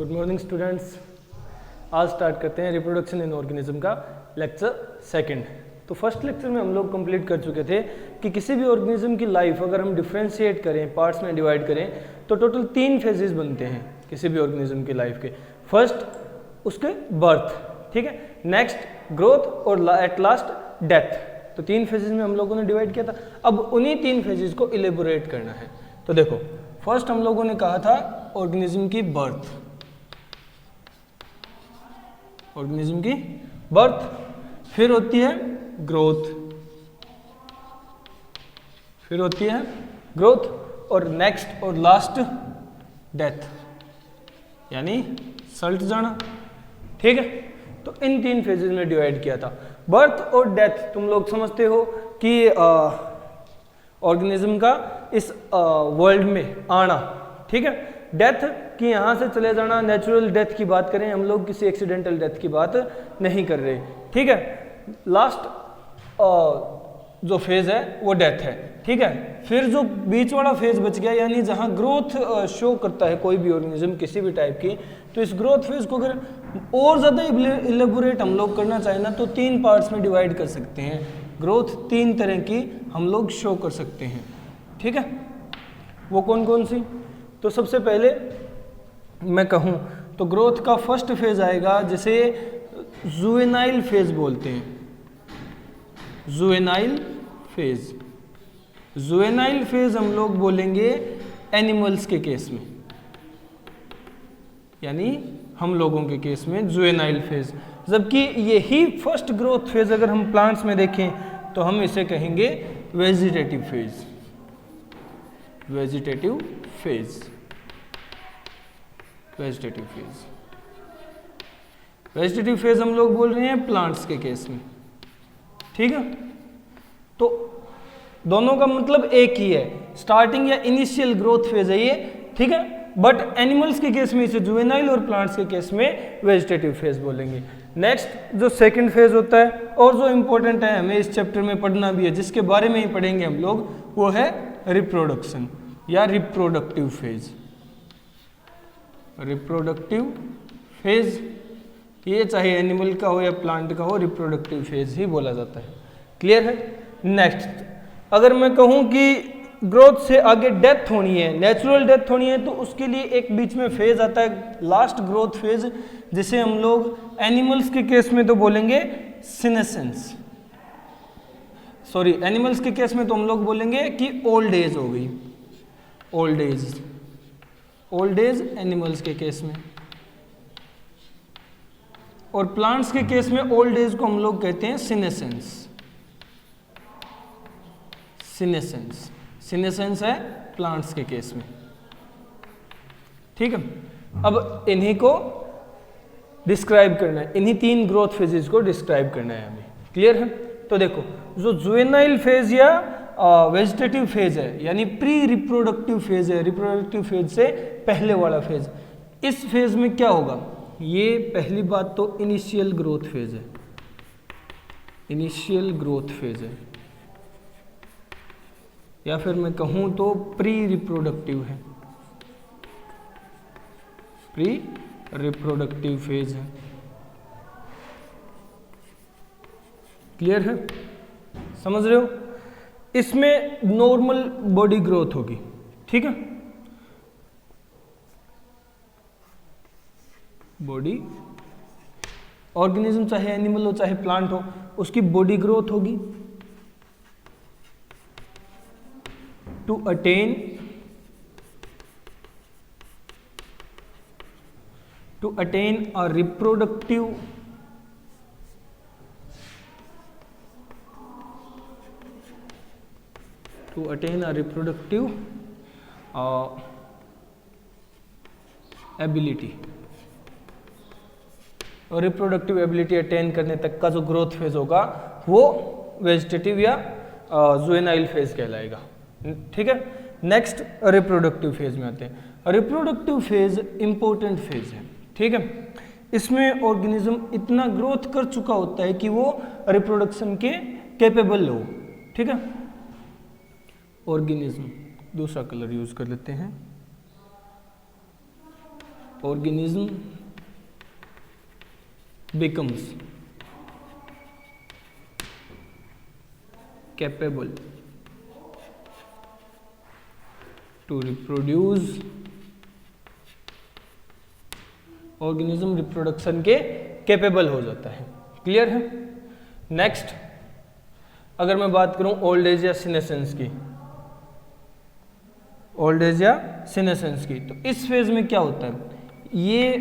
Good morning students. आज start करते हैं रिप्रोडक्शन इन ऑर्गेनिज्म का लेक्चर सेकंड। तो फर्स्ट लेक्चर में हम लोग कंप्लीट कर चुके थे कि किसी भी ऑर्गेनिज्म की लाइफ अगर हम डिफ्रेंशिएट करें, पार्ट्स में डिवाइड करें, तो टोटल 3 फेजेस बनते हैं किसी भी ऑर्गेनिज्म की लाइफ के। फर्स्ट उसके बर्थ, ठीक है, नेक्स्ट ग्रोथ और एट लास्ट डेथ। तो 3 फेजेस में हम लोगों ने डिवाइड किया था। अब उन्हीं 3 फेजेस को इलेबोरेट करना है। तो देखो, फर्स्ट हम लोगों ने कहा था ऑर्गेनिज्म की बर्थ, ऑर्गेनिज्म की बर्थ, फिर होती है ग्रोथ, फिर होती है ग्रोथ, और नेक्स्ट और लास्ट डेथ, यानी सल्ट जाना। ठीक है, तो इन 3 फेजेस में डिवाइड किया था। बर्थ और डेथ तुम लोग समझते हो कि ऑर्गेनिज्म का इस वर्ल्ड में आना, ठीक है। डेथ कि यहाँ से चले जाना, नेचुरल डेथ की बात करें हम लोग, किसी एक्सीडेंटल डेथ की बात नहीं कर रहे, ठीक है। लास्ट जो फेज है वो डेथ है, ठीक है। फिर जो बीच वाला फेज बच गया, यानी जहाँ ग्रोथ शो करता है कोई भी ऑर्गेनिज्म किसी भी टाइप की, तो इस ग्रोथ फेज को अगर और ज़्यादा इलेबोरेट हम लोग करना चाहें ना, तो 3 पार्ट्स में डिवाइड कर सकते हैं। ग्रोथ 3 तरह की हम लोग शो कर सकते हैं, ठीक है। वो कौन कौन सी? तो सबसे पहले मैं कहूँ तो ग्रोथ का फर्स्ट फेज आएगा जिसे जुवेनाइल फेज बोलते हैं। जुवेनाइल फेज, जुवेनाइल फेज हम लोग बोलेंगे एनिमल्स के केस में, यानी हम लोगों के केस में जुवेनाइल फेज। जबकि यही फर्स्ट ग्रोथ फेज अगर हम प्लांट्स में देखें तो हम इसे कहेंगे vegetative phase, vegetative phase, vegetative phase. Vegetative phase हम लोग बोल रहे हैं प्लांट्स के केस में, ठीक है। तो दोनों का मतलब एक ही है, स्टार्टिंग या इनिशियल ग्रोथ फेज है ये, ठीक है। बट एनिमल्स के केस में इसे जुवेनाइल और प्लांट्स के केस में वेजिटेटिव फेज बोलेंगे। नेक्स्ट जो सेकंड फेज होता है और जो इंपॉर्टेंट है, हमें इस चैप्टर में पढ़ना भी है, जिसके बारे में ही पढ़ेंगे हम लोग, वो है रिप्रोडक्शन या रिप्रोडक्टिव फेज। रिप्रोडक्टिव फेज, ये चाहे एनिमल का हो या प्लांट का हो, रिप्रोडक्टिव फेज ही बोला जाता है। क्लियर है? नेक्स्ट, अगर मैं कहूं कि ग्रोथ से आगे डेथ होनी है, नेचुरल डेथ होनी है, तो उसके लिए एक बीच में फेज आता है, लास्ट ग्रोथ फेज, जिसे हम लोग एनिमल्स के केस में तो बोलेंगे सीनेसेंस। सॉरी, एनिमल्स के केस में तो हम लोग बोलेंगे कि ओल्ड एज हो गई, old age, old age animals के केस में। और प्लांट्स के केस में ओल्ड एज को हम लोग कहते हैं सीनेसेंस, सीनेसेंस, सीनेसेंस है प्लांट्स के केस में, ठीक है। अब इन्हीं को डिस्क्राइब करना है, इन्हीं 3 ग्रोथ फेजेस को डिस्क्राइब करना है हमें। क्लियर है? तो देखो, जो जुवेनाइल फेज या वेजिटेटिव फेज है, यानी प्री रिप्रोडक्टिव फेज है, रिप्रोडक्टिव फेज से पहले वाला फेज, इस फेज में क्या होगा? ये पहली बात तो इनिशियल ग्रोथ फेज है, इनिशियल ग्रोथ फेज है, या फिर मैं कहूं तो प्री रिप्रोडक्टिव है, प्री रिप्रोडक्टिव फेज है। क्लियर है? समझ रहे हो? इसमें नॉर्मल बॉडी ग्रोथ होगी, ठीक है। बॉडी, ऑर्गेनिज्म चाहे एनिमल हो चाहे प्लांट हो, उसकी बॉडी ग्रोथ होगी to attain a reproductive ability. और रिप्रोडक्टिव एबिलिटी अटेन करने तक का जो ग्रोथ फेज होगा वो वेजिटेटिव या जुवेनाइल फेज कहलाएगा, ठीक है। नेक्स्ट रिप्रोडक्टिव फेज में आते हैं। रिप्रोडक्टिव फेज इंपॉर्टेंट फेज है, ठीक है। इसमें ऑर्गेनिज्म इतना ग्रोथ कर चुका होता है कि वो रिप्रोडक्शन के कैपेबल हो, ठीक है। ऑर्गेनिज्म, दूसरा कलर यूज कर लेते हैं, organism becomes capable to reproduce, organism reproduction के कैपेबल हो जाता है। क्लियर है? नेक्स्ट, अगर मैं बात करूं ओल्ड एज या सीनेसेंस की, ओल्ड एज या सीनेसेंस की, तो इस फेज में क्या होता है? ये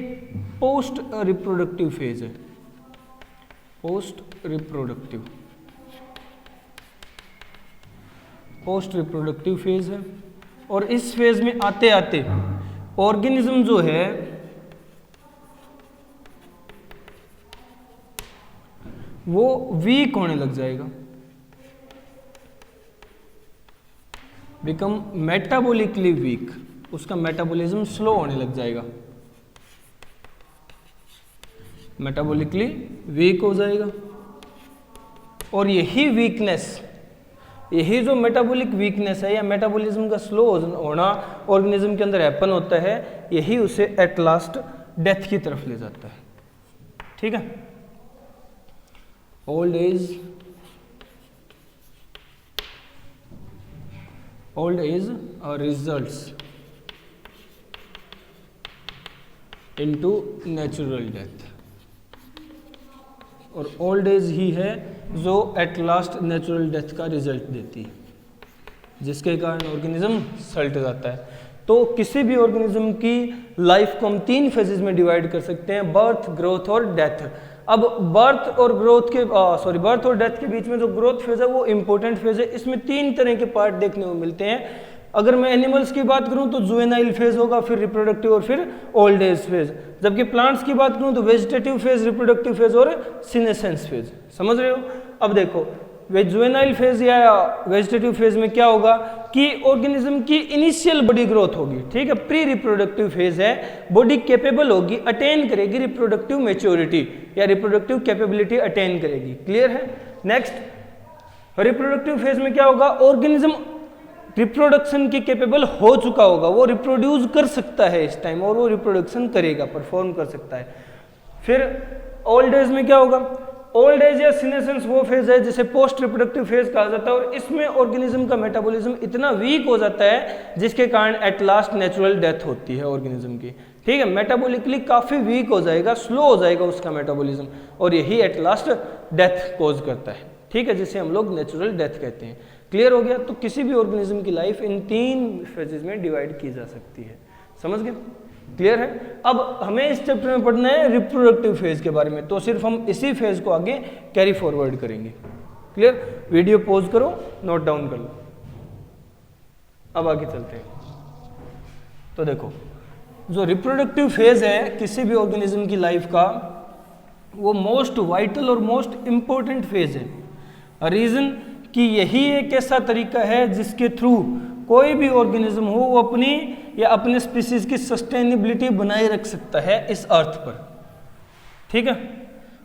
पोस्ट रिप्रोडक्टिव फेज है, पोस्ट रिप्रोडक्टिव फेज है। और इस फेज में आते आते ऑर्गेनिज्म जो है वो वीक होने लग जाएगा, बिकम मेटाबॉलिकली वीक, उसका मेटाबॉलिज्म स्लो होने लग जाएगा, मेटाबॉलिकली वीक हो जाएगा। और यही वीकनेस, यही जो मेटाबॉलिक वीकनेस है या मेटाबॉलिज्म का स्लो होना ऑर्गेनिज्म के अंदर हैपन होता है, यही उसे एट लास्ट डेथ की तरफ ले जाता है। ठीक है? Old age results into natural death, और ओल्ड एज ही है जो एट लास्ट नेचुरल डेथ का रिजल्ट देती है, जिसके कारण ऑर्गेनिज्म सल्ट जाता है। तो किसी भी ऑर्गेनिज्म की लाइफ को हम 3 फेजेस में डिवाइड कर सकते हैं, बर्थ, ग्रोथ और डेथ। अब बर्थ और बर्थ और डेथ के बीच में जो ग्रोथ फेज है वो इंपॉर्टेंट फेज है। इसमें 3 तरह के पार्ट देखने को मिलते हैं। अगर मैं एनिमल्स की बात करूं तो जुवेनाइल फेज होगा, फिर रिप्रोडक्टिव और फिर ओल्ड एज फेज। जबकि प्लांट्स की बात करूं तो वेजिटेटिव फेज, रिप्रोडक्टिव फेज और सीनेसेंस फेज। समझ रहे हो? अब देखो, जुवेनाइल फेज या वेजिटेटिव फेज में क्या होगा कि ऑर्गेनिज्म की इनिशियल बॉडी ग्रोथ होगी, ठीक है, प्री रिप्रोडक्टिव फेज है, बॉडी कैपेबल होगी, अटेन करेगी रिप्रोडक्टिव मैच्योरिटी या रिप्रोडक्टिव कैपेबिलिटी अटेन करेगी। क्लियर है? नेक्स्ट, रिप्रोडक्टिव फेज में क्या होगा? ऑर्गेनिज्म रिप्रोडक्शन के कैपेबल हो चुका होगा, वो रिप्रोड्यूस कर सकता है इस टाइम, और वो रिप्रोडक्शन करेगा, परफॉर्म कर सकता है। फिर ओल्ड एज में क्या होगा? ओल्ड एज या सीनेसेंस वो फेज है जिसे पोस्ट रिप्रोडक्टिव फेज कहा जाता है, और इसमें ऑर्गेनिज्म का मेटाबॉलिज्म इतना वीक हो जाता है जिसके कारण एट लास्ट नेचुरल डेथ होती है ऑर्गेनिज्म की। ठीक है, मेटाबॉलिकली काफी वीक हो जाएगा, स्लो हो जाएगा उसका मेटाबॉलिज्म, और यही एट लास्ट डेथ कॉज करता है। ठीक है, जिसे हम लोग नेचुरल डेथ कहते हैं। क्लियर हो गया? तो किसी भी ऑर्गेनिज्म की लाइफ इन 3 फेजेस में डिवाइड की जा सकती है। समझ गए? क्लियर है? अब हमें इस चैप्टर में पढ़ना है रिप्रोडक्टिव फेज के बारे में, तो सिर्फ हम इसी फेज को आगे कैरी फॉरवर्ड करेंगे। क्लियर? वीडियो पॉज करो, नोट डाउन कर लो। अब आगे चलते हैं। तो देखो, जो रिप्रोडक्टिव फेज है किसी भी ऑर्गेनिज्म की लाइफ का, वो मोस्ट वाइटल और मोस्ट इंपॉर्टेंट फेज है। रीजन कि यही एक ऐसा तरीका है जिसके थ्रू कोई भी ऑर्गेनिज्म हो वो अपनी या अपने स्पीसीज की सस्टेनेबिलिटी बनाए रख सकता है इस अर्थ पर। ठीक है,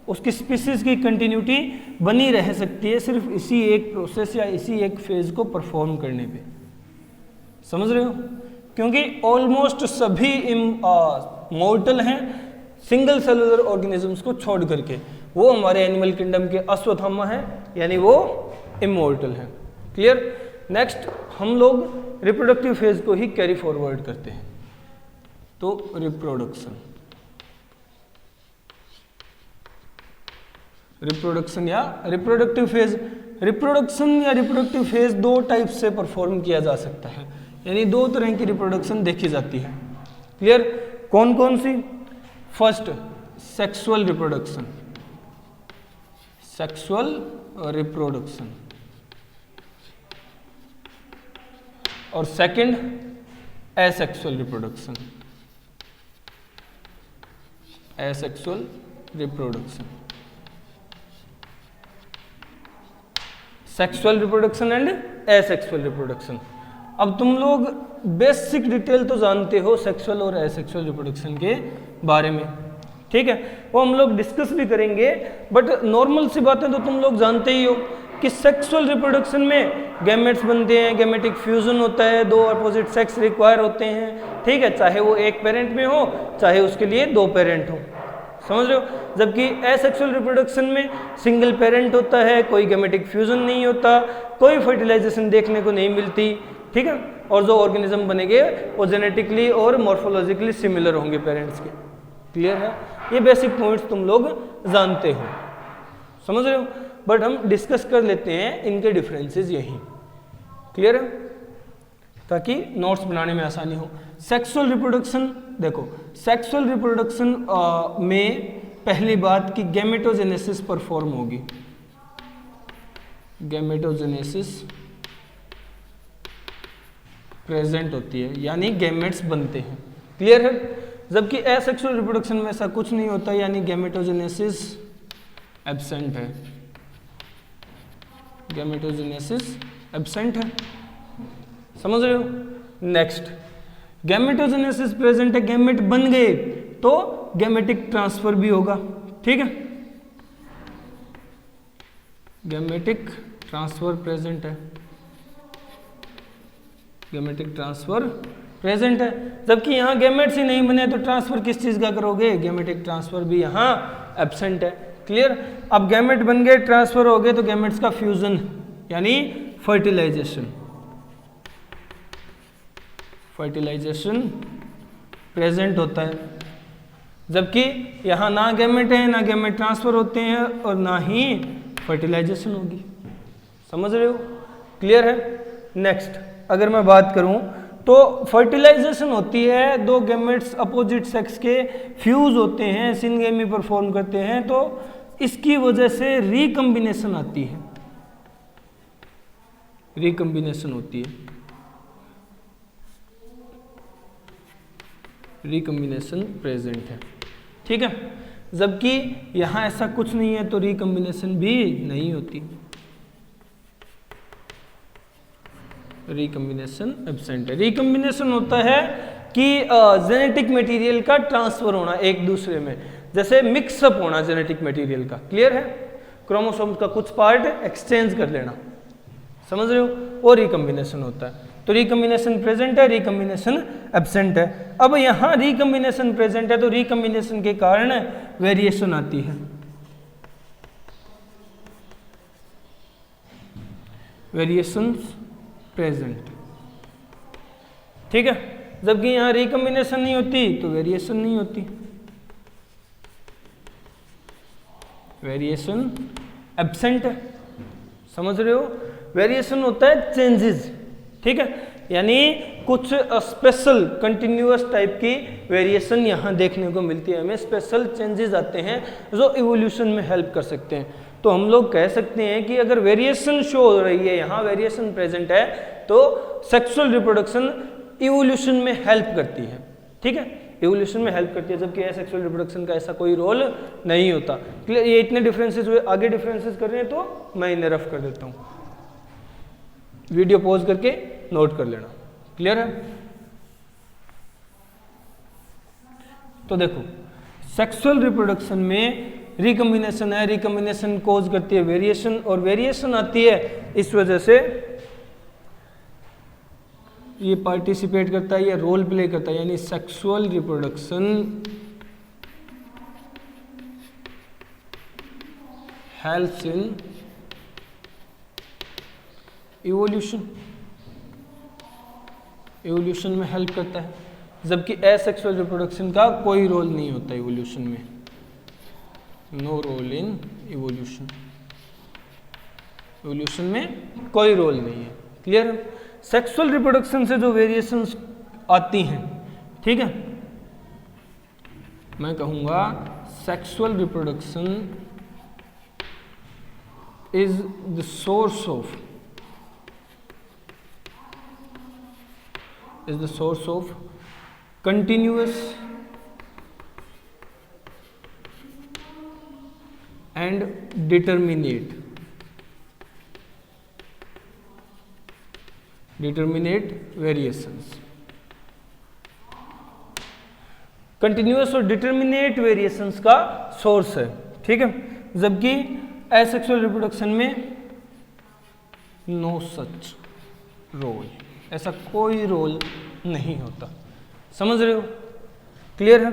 उसकी स्पीसीज की कंटिन्यूटी बनी रह सकती है सिर्फ इसी एक प्रोसेस या इसी एक फेज को परफॉर्म करने पे। समझ रहे हो? क्योंकि ऑलमोस्ट सभी मॉर्टल हैं सिंगल सेलुलर ऑर्गेनिजम्स को छोड़ करके। वो हमारे एनिमल किंगडम के अश्वत्थामा हैं, यानी वो इमॉर्टल हैं। क्लियर? नेक्स्ट, हम लोग रिप्रोडक्टिव फेज को ही कैरी फॉरवर्ड करते हैं। तो रिप्रोडक्शन या रिप्रोडक्टिव फेज, रिप्रोडक्शन या रिप्रोडक्टिव फेज 2 टाइप से परफॉर्म किया जा सकता है, यानी 2 तरह की रिप्रोडक्शन देखी जाती है। क्लियर? कौन कौन सी? First, sexual reproduction, sexual reproduction, और second asexual reproduction, asexual reproduction, sexual reproduction and asexual reproduction. अब तुम लोग बेसिक डिटेल तो जानते हो सेक्सुअल और एसेक्सुअल रिप्रोडक्शन के बारे में, ठीक है, वो हम लोग डिस्कस भी करेंगे, बट नॉर्मल सी बातें तो तुम लोग जानते ही हो कि सेक्सुअल रिप्रोडक्शन में गैमेट्स बनते हैं, गैमेटिक फ्यूजन होता है, दो अपोजिट सेक्स रिक्वायर होते हैं, ठीक है, चाहे वो एक पेरेंट में हो चाहे उसके लिए दो पेरेंट हो, समझ रहे हो। जबकि एसेक्सुअल रिप्रोडक्शन में सिंगल पेरेंट होता है, कोई गैमेटिक फ्यूजन नहीं होता, कोई फर्टिलाइजेशन देखने को नहीं मिलती, ठीक है, और जो ऑर्गेनिज्म बनेंगे वो जेनेटिकली और मॉर्फोलॉजिकली सिमिलर होंगे पेरेंट्स के। क्लियर है, ये बेसिक पॉइंट्स तुम लोग जानते हो, समझ रहे हो, बट हम डिस्कस कर लेते हैं इनके डिफरेंसेस यही। क्लियर है, ताकि नोट्स बनाने में आसानी हो। सेक्सुअल रिप्रोडक्शन, देखो सेक्सुअल रिप्रोडक्शन में पहली बात कि गैमेटोजेनेसिस परफॉर्म होगी, गैमेटोजेनेसिस प्रेजेंट होती है, यानी गैमेट्स बनते हैं। क्लियर है, जबकि एसेक्सुअल रिप्रोडक्शन में ऐसा कुछ नहीं होता, यानी गैमेटोजेनेसिस एब्सेंट है, गैमेटोजेनेसिस एब्सेंट है, समझ रहे हो। नेक्स्ट, गैमेटोजेनेसिस प्रेजेंट है, गैमेट बन गए तो गैमेटिक ट्रांसफर भी होगा, ठीक है, गैमेटिक ट्रांसफर प्रेजेंट है, गैमेटिक ट्रांसफर प्रेजेंट है। जबकि यहाँ गैमेट्स ही नहीं बने तो ट्रांसफर किस चीज का करोगे, गैमेटिक ट्रांसफर भी यहाँ एब्सेंट है। क्लियर, अब गैमेट बन गए, ट्रांसफर हो गए तो गैमेट्स का फ्यूजन यानी फर्टिलाइजेशन, फर्टिलाइजेशन प्रेजेंट होता है। जबकि यहाँ ना गैमेट है, ना गैमेट ट्रांसफर होते हैं और ना ही फर्टिलाइजेशन होगी, समझ रहे हो। क्लियर है। नेक्स्ट, अगर मैं बात करूं तो फर्टिलाइजेशन होती है, दो गैमेट्स अपोजिट सेक्स के फ्यूज होते हैं, सिनगेमी परफॉर्म करते हैं, तो इसकी वजह से रिकम्बिनेशन आती है, रिकम्बिनेशन होती है, रिकम्बिनेशन प्रेजेंट है, ठीक है। जबकि यहां ऐसा कुछ नहीं है तो रिकम्बिनेशन भी नहीं होती, रिकम्बिनेशन एब्सेंट है। रिकम्बिनेशन होता है कि जेनेटिक मटेरियल का ट्रांसफर होना एक दूसरे में, जैसे मिक्सअप होना जेनेटिक मटेरियल का। क्लियर है, क्रोमोसोम्स का कुछ पार्ट एक्सचेंज कर लेना, समझ रहे हो, वो रिकम्बिनेशन होता है। तो रिकम्बिनेशन प्रेजेंट है, रिकम्बिनेशन एब्सेंट है। अब यहाँ रिकम्बिनेशन प्रेजेंट है तो रिकम्बिनेशन के कारण वेरिएशन आती है, वेरिएशंस प्रेजेंट, ठीक है। जबकि यहाँ रिकम्बिनेशन नहीं होती तो वेरिएशन नहीं होती, वेरिएशन एब्सेंट है, समझ रहे हो। वेरिएशन होता है चेंजेस, ठीक है, यानी कुछ स्पेशल कंटिन्यूअस टाइप की वेरिएशन यहाँ देखने को मिलती है, हमें स्पेशल चेंजेस आते हैं जो इवोल्यूशन में हेल्प कर सकते हैं। तो हम लोग कह सकते हैं कि अगर वेरिएशन शो हो रही है, यहाँ वेरिएशन प्रेजेंट है, तो सेक्सुअल रिप्रोडक्शन इवोल्यूशन में हेल्प करती है, ठीक है, इवोल्यूशन में हेल्प करती है। जबकि एसेक्सुअल रिप्रोडक्शन का ऐसा कोई रोल नहीं होता। क्लियर, ये इतने डिफरेंसेस हुए, आगे डिफरेंसेस कर रहे हैं तो मैं इन्हें रफ कर देता हूँ, वीडियो पॉज करके नोट कर लेना। क्लियर है। तो देखो सेक्सुअल रिप्रोडक्शन में रिकम्बिनेशन है, रिकम्बिनेशन कॉज करती है वेरिएशन, और वेरिएशन आती है इस वजह से ये पार्टिसिपेट करता है, ये रोल प्ले करता है, यानी sexual reproduction helps in evolution, evolution में हेल्प करता है। जबकि एसेक्सुअल रिप्रोडक्शन का कोई रोल नहीं होता इवोल्यूशन में, no role in evolution, evolution में कोई रोल नहीं है। क्लियर है। सेक्सुअल रिप्रोडक्शन से जो वेरिएशंस आती हैं, ठीक है, मैं कहूंगा sexual reproduction is the source of, is the source of continuous and determinate variations, continuous और डिटर्मिनेट वेरिएशंस का सोर्स है, ठीक है। जबकि एसेक्सुअल रिप्रोडक्शन में नो सच रोल, ऐसा कोई रोल नहीं होता। समझ रहे हो? क्लियर है?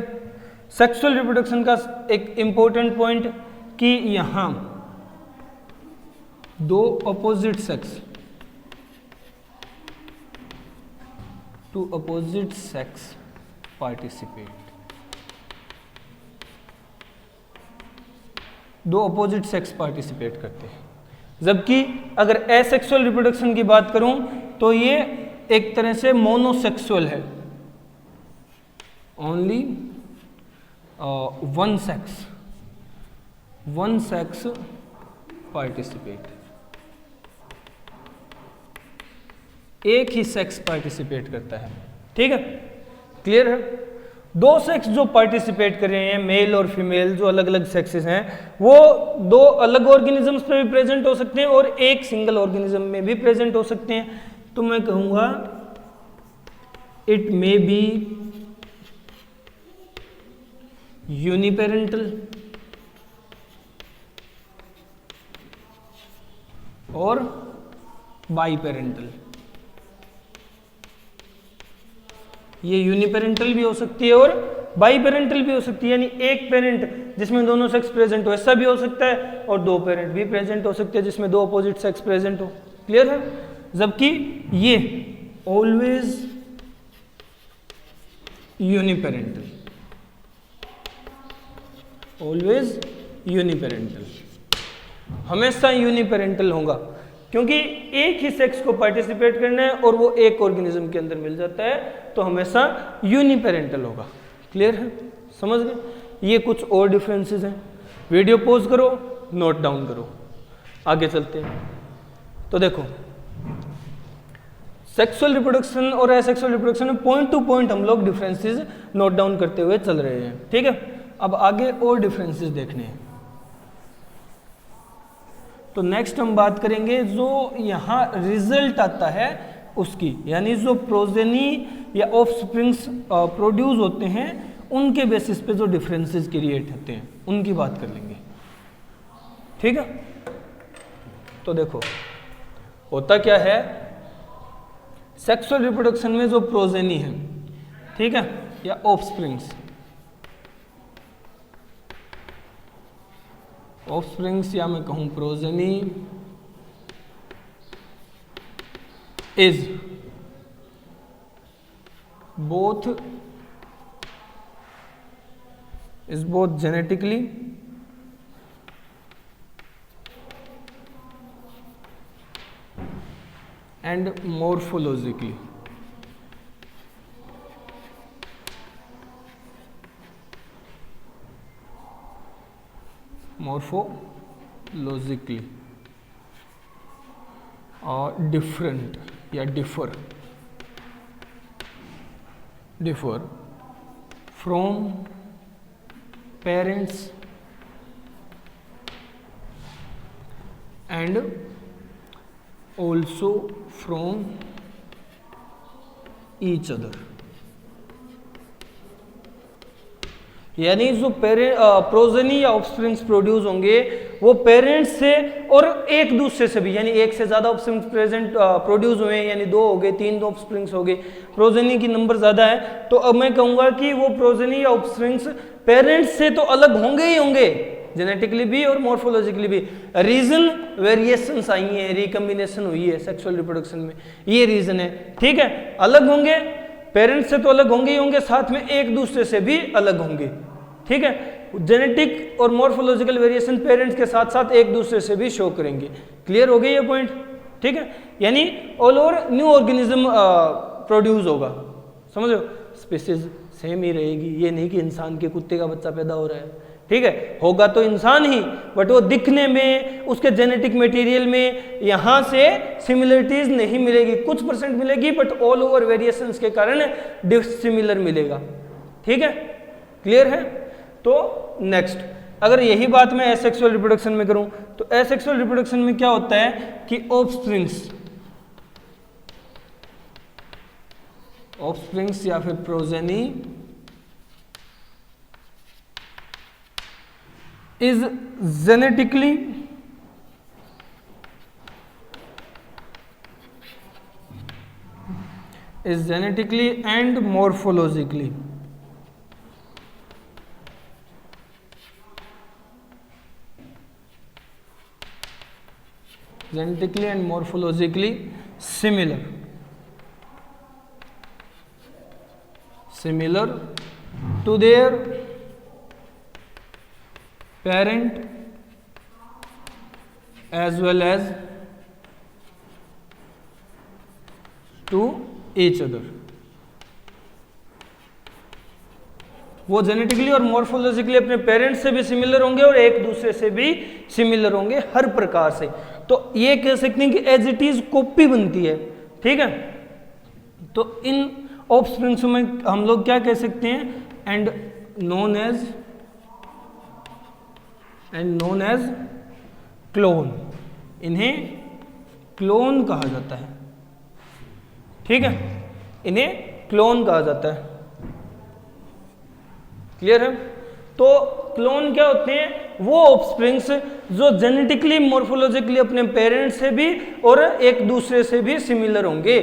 सेक्सुअल रिप्रोडक्शन का एक इंपॉर्टेंट पॉइंट कि यहां दो opposite sex, two opposite sex participate, दो अपोजिट सेक्स पार्टिसिपेट करते हैं। जबकि अगर एसेक्सुअल रिप्रोडक्शन की बात करूं तो ये एक तरह से मोनोसेक्सुअल है, ओनली वन सेक्स पार्टिसिपेट, एक ही सेक्स पार्टिसिपेट करता है। ठीक है? क्लियर है? दो सेक्स जो पार्टिसिपेट कर रहे हैं, मेल और फीमेल, जो अलग अलग सेक्सेस हैं, वो दो अलग ऑर्गेनिजम्स पे भी प्रेजेंट हो सकते हैं और एक सिंगल ऑर्गेनिज्म में भी प्रेजेंट हो सकते हैं। तो मैं कहूंगा इट मे बी यूनिपेरेंटल और बाईपेरेंटल। ये यूनिपेरेंटल भी हो सकती है और बाईपेरेंटल भी हो सकती है, यानी एक पेरेंट जिसमें दोनों सेक्स प्रेजेंट हो, ऐसा भी हो सकता है, और दो पेरेंट भी प्रेजेंट हो सकते हैं जिसमें दो अपोजिट सेक्स प्रेजेंट हो। क्लियर है? जबकि ये ऑलवेज यूनिपेरेंटल, ऑलवेज यूनिपेरेंटल, हमेशा यूनिपेरेंटल होगा, क्योंकि एक ही सेक्स को पार्टिसिपेट करना है और वो एक ऑर्गेनिज्म के अंदर मिल जाता है, तो हमेशा यूनिपेरेंटल होगा। क्लियर है? समझ गए? ये कुछ और डिफरेंसेस हैं। वीडियो पॉज करो, नोट डाउन करो, आगे चलते हैं। तो देखो, सेक्सुअल रिप्रोडक्शन और एसेक्सुअल रिप्रोडक्शन में पॉइंट टू पॉइंट हम लोग डिफरेंसेस नोट डाउन करते हुए चल रहे हैं। ठीक है? अब आगे और डिफरेंसेस देखने हैं। तो नेक्स्ट हम बात करेंगे जो यहाँ रिजल्ट आता है उसकी, यानी जो प्रोजेनी या ऑफस्प्रिंग्स प्रोड्यूस होते हैं उनके बेसिस पे जो डिफरेंसेस क्रिएट होते हैं उनकी बात कर लेंगे। ठीक है? तो देखो, होता क्या है, सेक्सुअल रिप्रोडक्शन में जो प्रोजेनी है, ठीक है, या ऑफस्प्रिंग्स या मैं कहूं progeny is both genetically and morphologically. Morphologically different या differ from parents and also from each other. यानी जो प्रोजेनी या ऑफस्प्रिंग्स प्रोड्यूस होंगे वो पेरेंट्स से और एक दूसरे से भी, यानी एक से ज्यादा ऑफस्प्रिंग्स प्रोड्यूस हुए, यानी दो हो गए, तीन दो ऑफस्प्रिंग्स हो गए, प्रोजेनी की नंबर ज्यादा है, तो अब मैं कहूंगा कि वो प्रोजेनी या ऑफस्प्रिंग्स पेरेंट्स से तो अलग होंगे ही होंगे, जेनेटिकली भी और मॉर्फोलॉजिकली भी। रीजन वेरिएशंस आई हैं, रिकम्बिनेशन हुई है सेक्सुअल रिप्रोडक्शन में, ये रीजन है। ठीक है? अलग होंगे, पेरेंट्स से तो अलग होंगे ही होंगे, साथ में एक दूसरे से भी अलग होंगे। ठीक है? जेनेटिक और मॉर्फोलॉजिकल वेरिएशन पेरेंट्स के साथ साथ एक दूसरे से भी शो करेंगे। क्लियर हो गई ये पॉइंट? ठीक है? यानी all over new organism produce होगा। समझो, स्पीसीज सेम ही रहेगी, ये नहीं कि इंसान के कुत्ते का बच्चा पैदा हो रहा है। ठीक है? होगा तो इंसान ही, बट वो दिखने में, उसके जेनेटिक मटेरियल में यहां से सिमिलरिटीज नहीं मिलेगी, कुछ परसेंट मिलेगी, बट ऑल ओवर वेरिएशंस के कारण डिसिमिलर मिलेगा। ठीक है? क्लियर है? तो नेक्स्ट, अगर यही बात मैं एसेक्सुअल रिप्रोडक्शन में करूं तो एसेक्सुअल रिप्रोडक्शन में क्या होता है कि ऑफस्प्रिंग्स या फिर progeny is genetically is genetically and morphologically similar to their parent as well as to each other। वो जेनेटिकली और मॉर्फोलॉजिकली अपने पेरेंट्स से भी सिमिलर होंगे और एक दूसरे से भी सिमिलर होंगे हर प्रकार से। तो ये कह सकते हैं कि एज इट इज कॉपी बनती है, ठीक है। तो इन ऑफस्प्रिंग्स में हम लोग क्या कह सकते हैं, एंड नोन एज क्लोन, इन्हें क्लोन कहा जाता है, ठीक है, इन्हें क्लोन कहा जाता है। क्लियर है। तो क्लोन क्या होते हैं, वो ऑफस्प्रिंग्स जो जेनेटिकली मॉर्फोलॉजिकली अपने पेरेंट्स से भी और एक दूसरे से भी सिमिलर होंगे।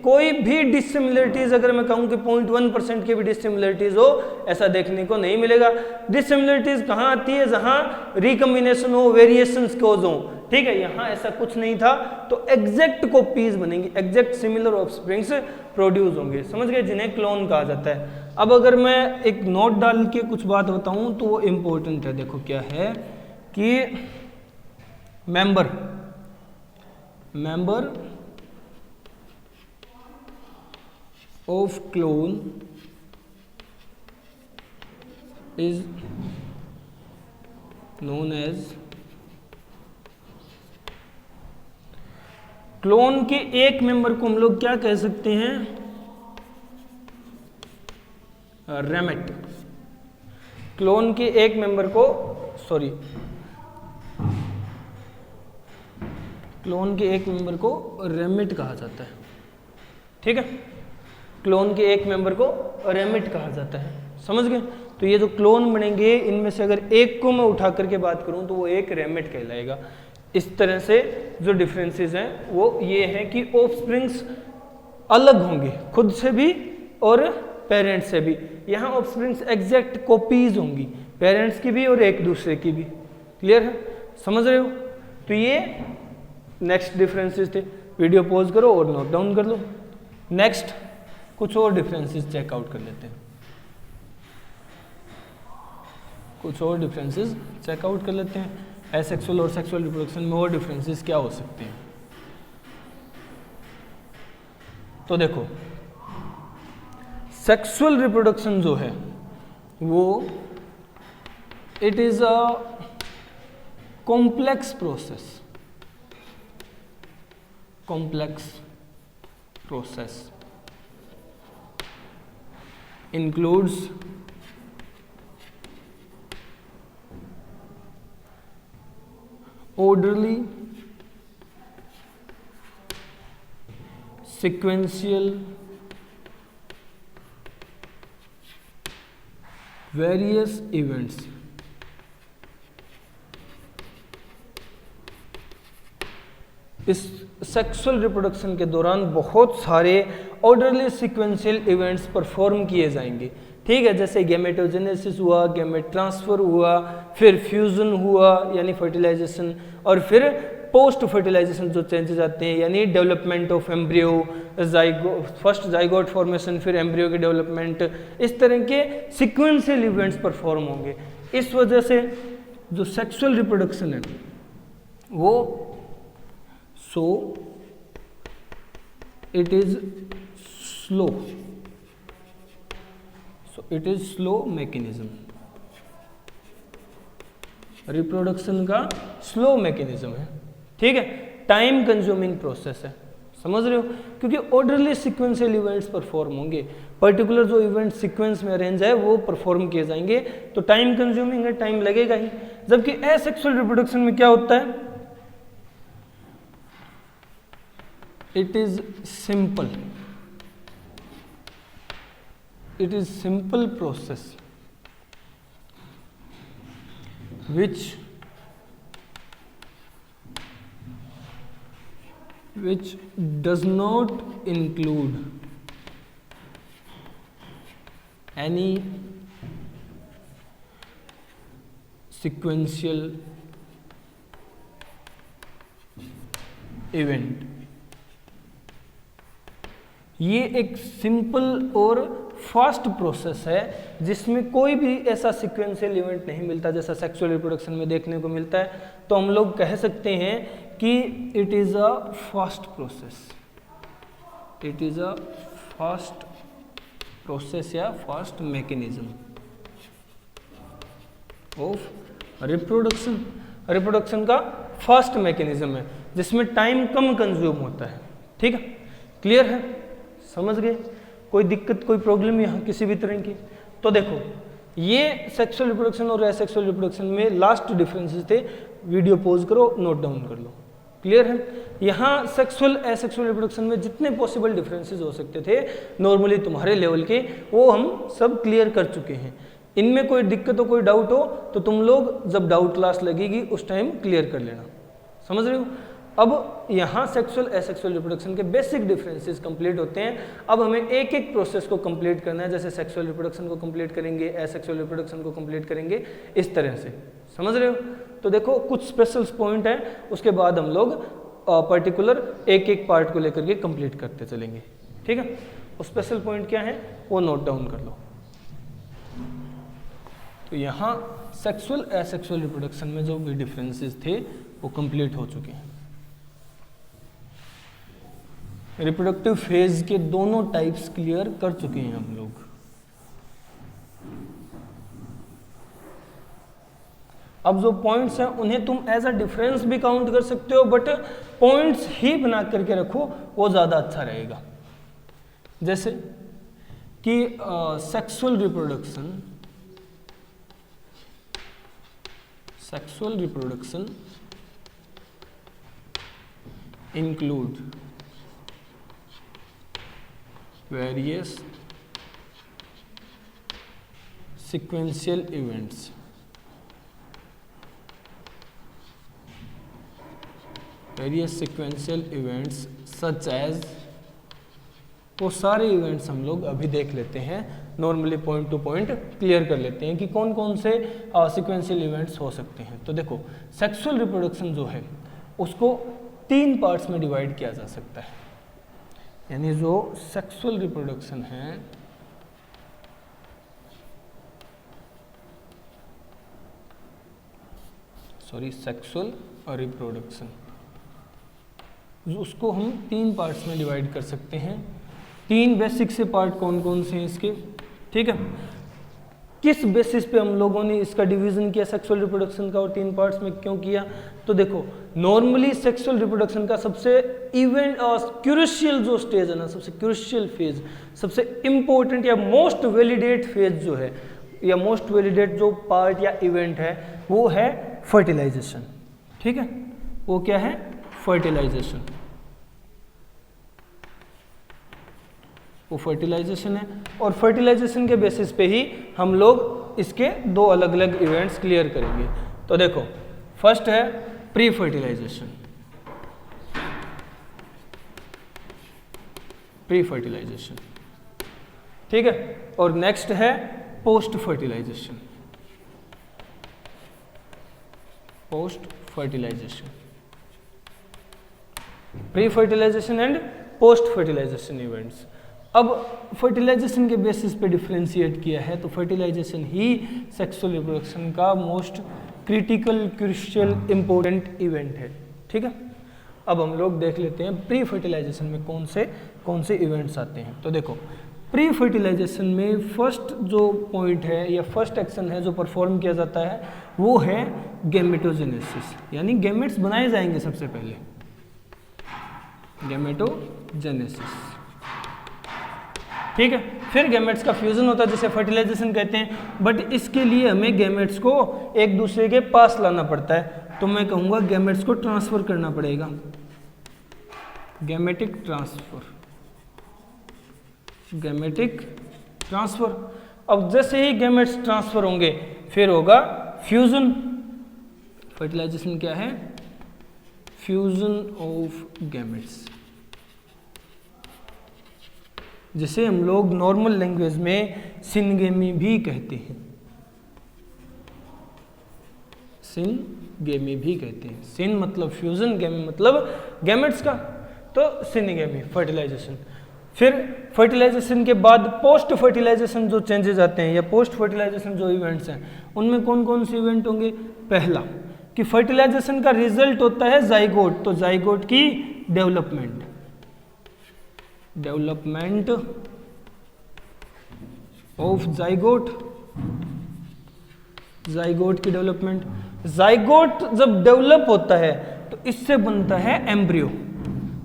कोई भी डिसिमिलरिटीज अगर मैं कहूं कि 0.1% की भी डिसिमिलरिटीज हो, ऐसा देखने को नहीं मिलेगा। डिसिमिलरिटीज कहां आती है, जहां रिकॉम्बिनेशन हो, वेरिएशंस कोज हो, ठीक है। यहां ऐसा कुछ नहीं था, तो एग्जैक्ट कॉपीज बनेंगी, एग्जैक्ट सिमिलर ऑफस्प्रिंग्स प्रोड्यूस होंगे, समझ गए, जिन्हें क्लोन कहा जाता है। अब अगर मैं एक नोट डाल के कुछ बात बताऊं तो वो इंपॉर्टेंट है। देखो क्या है कि member of clone is known as, clone के एक मेंबर को हम लोग क्या कह सकते हैं, रेमेट। क्लोन के एक मेंबर को क्लोन के एक मेंबर को रेमिट कहा जाता है, ठीक है। क्लोन के एक मेंबर को रेमिट कहा जाता है, समझ गए। तो ये जो क्लोन बनेंगे, इनमें से अगर एक को मैं उठा करके बात करूं तो वो एक रेमिट कहलाएगा। इस तरह से जो डिफरेंसेस हैं वो ये हैं कि ऑफस्प्रिंग्स अलग होंगे खुद से भी और पेरेंट्स से भी। यहाँ ऑफस्प्रिंग्स एग्जैक्ट कॉपीज होंगी, पेरेंट्स की भी और एक दूसरे की भी। क्लियर है, समझ रहे हो। तो ये नेक्स्ट डिफरेंसेस थे। वीडियो पॉज करो और नोट डाउन कर लो। नेक्स्ट कुछ और डिफरेंसेस चेकआउट कर लेते हैं, चेकआउट कर लेते हैं। एसेक्सुअल और सेक्सुअल रिप्रोडक्शन में और डिफरेंसेस क्या हो सकते हैं। तो देखो, सेक्सुअल रिप्रोडक्शन जो है वो it is a complex process includes orderly, sequential, various events इस सेक्सुअल रिप्रोडक्शन के दौरान बहुत सारे ऑर्डरली सिक्वेंशियल इवेंट्स परफॉर्म किए जाएंगे, ठीक है। जैसे गैमेटोजेनेसिस हुआ, गैमेट ट्रांसफर हुआ, फिर फ्यूजन हुआ यानी फर्टिलाइजेशन, और फिर पोस्ट फर्टिलाइजेशन जो चेंजेस आते हैं यानी development of embryo, first zygote formation, फिर एम्ब्रियो की डेवलपमेंट। इस तरह के सिक्वेंशियल इवेंट्स परफॉर्म होंगे। इस वजह से जो सेक्सुअल रिप्रोडक्शन है वो it is slow mechanism, reproduction का स्लो मैकेनिज्म है, ठीक है। टाइम कंज्यूमिंग प्रोसेस है, समझ रहे हो, क्योंकि ऑर्डरली सिक्वेंशियल इवेंट्स परफॉर्म होंगे। पर्टिकुलर जो इवेंट सीक्वेंस में अरेंज है वो परफॉर्म किए जाएंगे, तो टाइम कंज्यूमिंग है, टाइम लगेगा ही। जबकि एसेक्सुअल रिप्रोडक्शन में क्या होता है, it is simple process which does not include any sequential event, ये एक सिंपल और फास्ट प्रोसेस है जिसमें कोई भी ऐसा सीक्वेंशियल इवेंट नहीं मिलता जैसा सेक्सुअल रिप्रोडक्शन में देखने को मिलता है। तो हम लोग कह सकते हैं कि it is a fast process, it is a fast process या fast mechanism of reproduction. Reproduction का फास्ट मैकेनिज्म है जिसमें टाइम कम कंज्यूम होता है। ठीक है, क्लियर है, समझ गए? कोई दिक्कत, कोई प्रॉब्लम यहाँ किसी भी तरह की? तो देखो, ये सेक्सुअल रिप्रोडक्शन और एसेक्सुअल रिप्रोडक्शन में लास्ट डिफरेंसेस थे। वीडियो पॉज करो, नोट डाउन कर लो। क्लियर है? यहाँ सेक्सुअल एसेक्सुअल रिप्रोडक्शन में जितने पॉसिबल डिफरेंसेस हो सकते थे नॉर्मली तुम्हारे लेवल के, वो हम सब क्लियर कर चुके हैं। इनमें कोई दिक्कत हो, कोई डाउट हो तो तुम लोग जब डाउट क्लास लगेगी उस टाइम क्लियर कर लेना। समझ रहे हो? अब यहाँ सेक्सुअल एसेक्सुअल रिप्रोडक्शन के बेसिक डिफरेंसेस कंप्लीट होते हैं। अब हमें एक एक प्रोसेस को कंप्लीट करना है, जैसे सेक्सुअल रिप्रोडक्शन को कंप्लीट करेंगे, एसेक्सुअल रिप्रोडक्शन को कंप्लीट करेंगे, इस तरह से। समझ रहे हो? तो देखो, कुछ स्पेशल पॉइंट है, उसके बाद हम लोग पर्टिकुलर एक एक पार्ट को लेकर के कंप्लीट करते चलेंगे। ठीक है? वो स्पेशल पॉइंट क्या है वो नोट डाउन कर लो। तो यहाँ सेक्सुअल एसेक्सुअल रिप्रोडक्शन में जो भी डिफरेंसेस थे वो कंप्लीट हो चुके हैं। रिप्रोडक्टिव फेज के दोनों टाइप्स क्लियर कर चुके हैं हम लोग। अब जो पॉइंट्स हैं उन्हें तुम एज अ डिफरेंस भी काउंट कर सकते हो, बट पॉइंट्स ही बना करके रखो, वो ज़्यादा अच्छा रहेगा। जैसे कि sexual reproduction include various sequential events such as, वो सारे इवेंट्स हम लोग अभी देख लेते हैं, normally point two point clear कर लेते हैं कि कौन कौन से सीक्वेंशियल इवेंट्स हो सकते हैं। तो देखो, सेक्सुअल रिप्रोडक्शन जो है उसको 3 पार्ट्स में डिवाइड किया जा सकता है। यानी जो सेक्सुअल रिप्रोडक्शन है सेक्सुअल रिप्रोडक्शन, उसको हम 3 पार्ट्स में डिवाइड कर सकते हैं। 3 बेसिक से पार्ट कौन कौन से हैं इसके? ठीक है, किस बेसिस पे हम लोगों ने इसका डिवीजन किया सेक्सुअल रिप्रोडक्शन का और 3 पार्ट्स में क्यों किया? तो देखो, नॉर्मली सेक्सुअल रिप्रोडक्शन का सबसे क्रूशियल जो स्टेज है ना, सबसे क्रूशियल फेज, सबसे इंपॉर्टेंट या मोस्ट वैलिडेट फेज जो है, या मोस्ट वैलिडेट जो पार्ट या इवेंट है, वो है फर्टिलाइजेशन। ठीक है, वो क्या है? फर्टिलाइजेशन। वो फर्टिलाइजेशन है, और फर्टिलाइजेशन के बेसिस पे ही हम लोग इसके 2 अलग अलग इवेंट्स क्लियर करेंगे। तो देखो, फर्स्ट है प्री फर्टिलाइजेशन, ठीक है, और नेक्स्ट है post fertilization, pre fertilization and post fertilization events. अब फर्टिलाइजेशन के बेसिस पे डिफरेंशिएट किया है, तो फर्टिलाइजेशन ही सेक्सुअल रिप्रोडक्शन का most critical, crucial, important event है। ठीक है, अब हम लोग देख लेते हैं प्री फर्टिलाइजेशन में कौन से इवेंट्स आते हैं। तो देखो, प्री फर्टिलाइजेशन में फर्स्ट जो पॉइंट है या फर्स्ट एक्शन है जो परफॉर्म किया जाता है वो है गैमेटोजेनेसिस, यानी गैमेट्स बनाए जाएंगे सबसे पहले, गैमेटोजेनेसिस। ठीक है, फिर गैमेट्स का फ्यूजन होता है जिसे फर्टिलाइजेशन कहते हैं, बट इसके लिए हमें गैमेट्स को एक दूसरे के पास लाना पड़ता है। तो मैं कहूँगा गैमेट्स को ट्रांसफर करना पड़ेगा, गैमेटिक ट्रांसफर। अब जैसे ही गैमेट्स ट्रांसफर होंगे फिर होगा फ्यूजन। फर्टिलाइजेशन क्या है? Fusion of gametes. जिसे हम लोग नॉर्मल लैंग्वेज में सिनगेमी भी कहते हैं, सिनगेमी भी कहते हैं। सिन मतलब फ्यूजन, गेमी मतलब गैमेट्स का, तो सिनगेमी फर्टिलाइजेशन। फिर फर्टिलाइजेशन के बाद पोस्ट फर्टिलाइजेशन जो चेंजेस आते हैं या पोस्ट फर्टिलाइजेशन जो इवेंट्स हैं, उनमें कौन कौन से इवेंट होंगे? पहला कि फर्टिलाइजेशन का रिजल्ट होता है जाइगोट, तो जाइगोट की डेवलपमेंट ऑफ जाइगोट, जाइगोट की डेवलपमेंट। जाइगोट जब डेवलप होता है तो इससे बनता है एम्ब्रियो,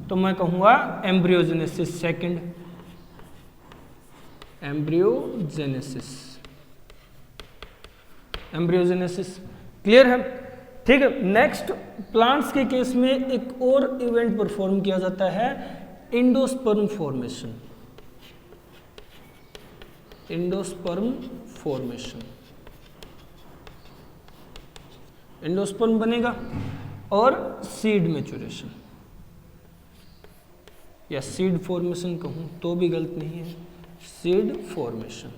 तो मैं कहूंगा embryogenesis. Second embryogenesis, embryogenesis clear है? ठीक है। नेक्स्ट प्लांट्स के केस में एक और इवेंट परफॉर्म किया जाता है, endosperm formation. Endosperm formation, endosperm बनेगा और सीड मैच्योरेशन या सीड फॉर्मेशन कहूं तो भी गलत नहीं है, सीड फॉर्मेशन।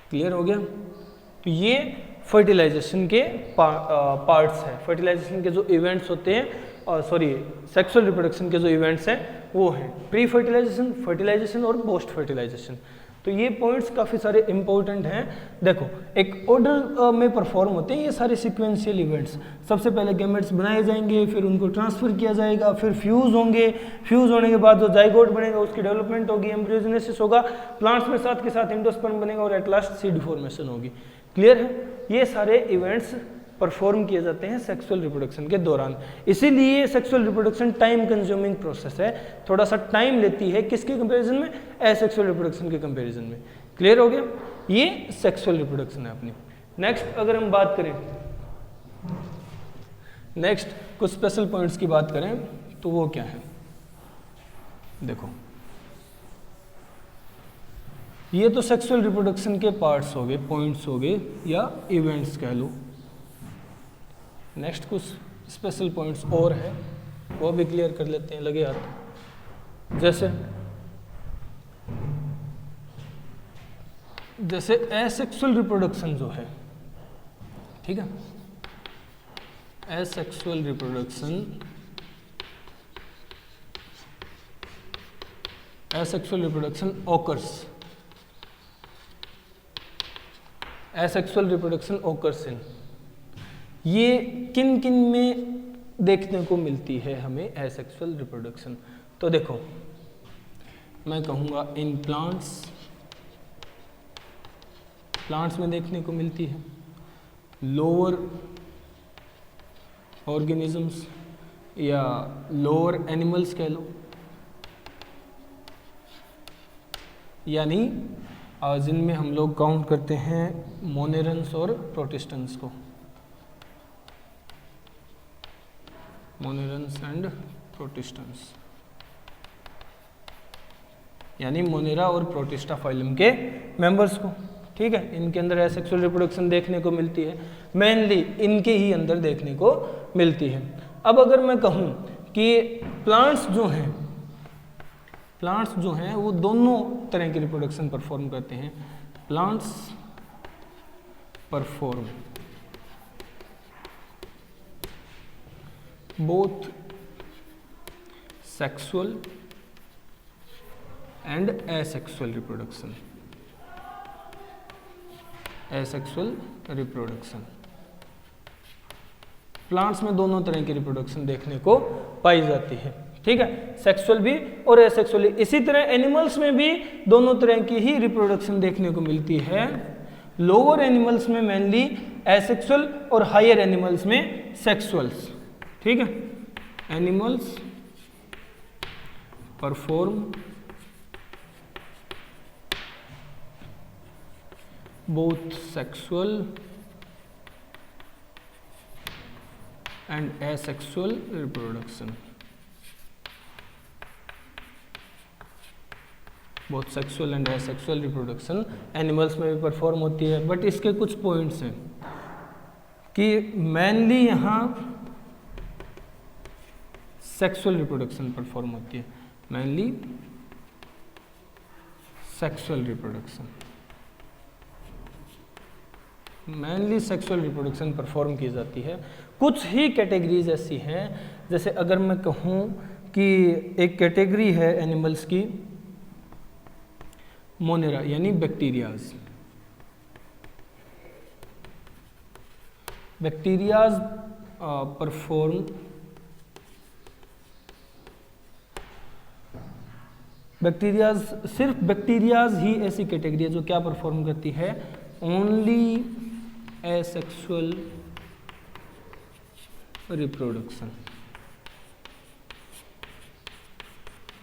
क्लियर हो गया? तो ये फर्टिलाइजेशन के पार्ट्स हैं। फर्टिलाइजेशन के जो इवेंट्स होते हैं, सॉरी सेक्सुअल रिप्रोडक्शन के जो इवेंट्स हैं वो हैं प्री फर्टिलाइजेशन, फर्टिलाइजेशन और पोस्ट फर्टिलाइजेशन। तो ये पॉइंट्स काफ़ी सारे इंपॉर्टेंट हैं। देखो एक ऑर्डर में परफॉर्म होते हैं ये सारे सीक्वेंशियल इवेंट्स। सबसे पहले गैमेट्स बनाए जाएंगे, फिर उनको ट्रांसफर किया जाएगा, फिर फ्यूज होंगे, फ्यूज होने के बाद जो जाइगोट बनेगा उसकी डेवलपमेंट होगी, एम्ब्रियोजेनेसिस होगा, प्लांट्स में साथ के साथ एंडोस्पर्म बनेगा और एट लास्ट सीड फॉर्मेशन होगी। क्लियर है? ये सारे इवेंट्स परफॉर्म किए जाते हैं सेक्सुअल रिप्रोडक्शन के दौरान। इसीलिए sexual reproduction time consuming process है, थोड़ा सा टाइम लेती है। किसके कंपैरिजन में? एसेक्सुअल रिप्रोडक्शन के कंपैरिजन में। क्लियर हो गया? ये सेक्सुअल रिप्रोडक्शन है अपनी। नेक्स्ट अगर हम बात करें, नेक्स्ट कुछ स्पेशल पॉइंट्स की बात करें तो वो क्या है? देखो ये तो सेक्सुअल रिप्रोडक्शन के पार्ट्स हो गए, पॉइंट्स हो गए या इवेंट्स कह लो। नेक्स्ट कुछ स्पेशल पॉइंट्स और है, वो भी क्लियर कर लेते हैं लगे हाथ। जैसे एसेक्सुअल रिप्रोडक्शन जो है, ठीक है, asexual reproduction, asexual reproduction occurs, asexual reproduction occurs in, ये किन किन में देखने को मिलती है हमें एसेक्सुअल रिप्रोडक्शन? तो देखो मैं कहूँगा इन प्लांट्स, प्लांट्स में देखने को मिलती है, लोअर ऑर्गेनिजम्स या लोअर एनिमल्स कह लो, यानी जिनमें हम लोग काउंट करते हैं मोनेरन्स और प्रोटिस्टेंट्स को, मोनेरन्स एंड प्रोटिस्टेंट्स, यानी मोनेरा और प्रोटिस्टा फाइलम के मेंबर्स को। ठीक है, इनके अंदर एसेक्सुअल रिप्रोडक्शन देखने को मिलती है, मेनली इनके ही अंदर देखने को मिलती है। अब अगर मैं कहूँ कि प्लांट्स जो हैं वो दोनों तरह की रिप्रोडक्शन परफॉर्म करते हैं। Plants perform both sexual and asexual reproduction, asexual reproduction। Plants में दोनों तरह की रिप्रोडक्शन देखने को पाई जाती है। ठीक है, सेक्सुअल भी और एसेक्सुअल। इसी तरह एनिमल्स में भी दोनों तरह की ही रिप्रोडक्शन देखने को मिलती है। लोअर एनिमल्स में मेनली एसेक्सुअल और हायर एनिमल्स में सेक्सुअल्स। ठीक है, animals perform both sexual and asexual reproduction, both sexual and asexual reproduction animals में भी परफॉर्म होती है। बट इसके कुछ पॉइंट्स हैं कि मेनली यहाँ सेक्सुअल रिप्रोडक्शन परफॉर्म होती है, mainly sexual reproduction, mainly sexual reproduction perform की जाती है। कुछ ही कैटेगरीज ऐसी हैं, जैसे अगर मैं कहूँ कि एक कैटेगरी है एनिमल्स की मोनेरा यानी बैक्टीरियाज। बैक्टीरियाज परफॉर्म, बैक्टीरियाज, सिर्फ बैक्टीरियाज ही ऐसी कैटेगरी है जो क्या परफॉर्म करती है, ओनली एसेक्सुअल रिप्रोडक्शन,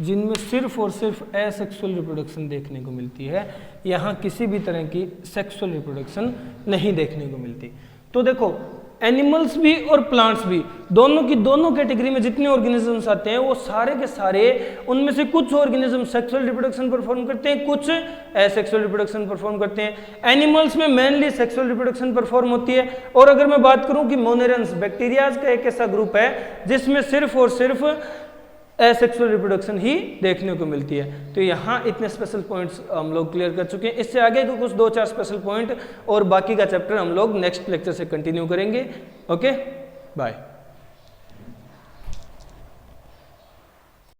जिनमें सिर्फ और सिर्फ एसेक्सुअल रिप्रोडक्शन देखने को मिलती है, यहाँ किसी भी तरह की सेक्सुअल रिप्रोडक्शन नहीं देखने को मिलती। तो देखो एनिमल्स भी और प्लांट्स भी, दोनों की दोनों कैटेगरी में जितने ऑर्गेनिजम्स आते हैं वो सारे के सारे, उनमें से कुछ ऑर्गेनिज्म सेक्सुअल रिप्रोडक्शन परफॉर्म करते हैं, कुछ एसेक्सुअल रिप्रोडक्शन परफॉर्म करते हैं। एनिमल्स में मेनली सेक्सुअल रिप्रोडक्शन परफॉर्म होती है। और अगर मैं बात करूं कि मोनेरंस बैक्टीरियाज का एक ऐसा ग्रुप है जिसमें सिर्फ और सिर्फ एसेक्सुअल रिप्रोडक्शन ही देखने को मिलती है। तो यहाँ इतने स्पेशल पॉइंट्स हम लोग क्लियर कर चुके हैं। इससे आगे के कुछ 2-4 स्पेशल पॉइंट और बाकी का चैप्टर हम लोग नेक्स्ट लेक्चर से कंटिन्यू करेंगे। Okay, bye.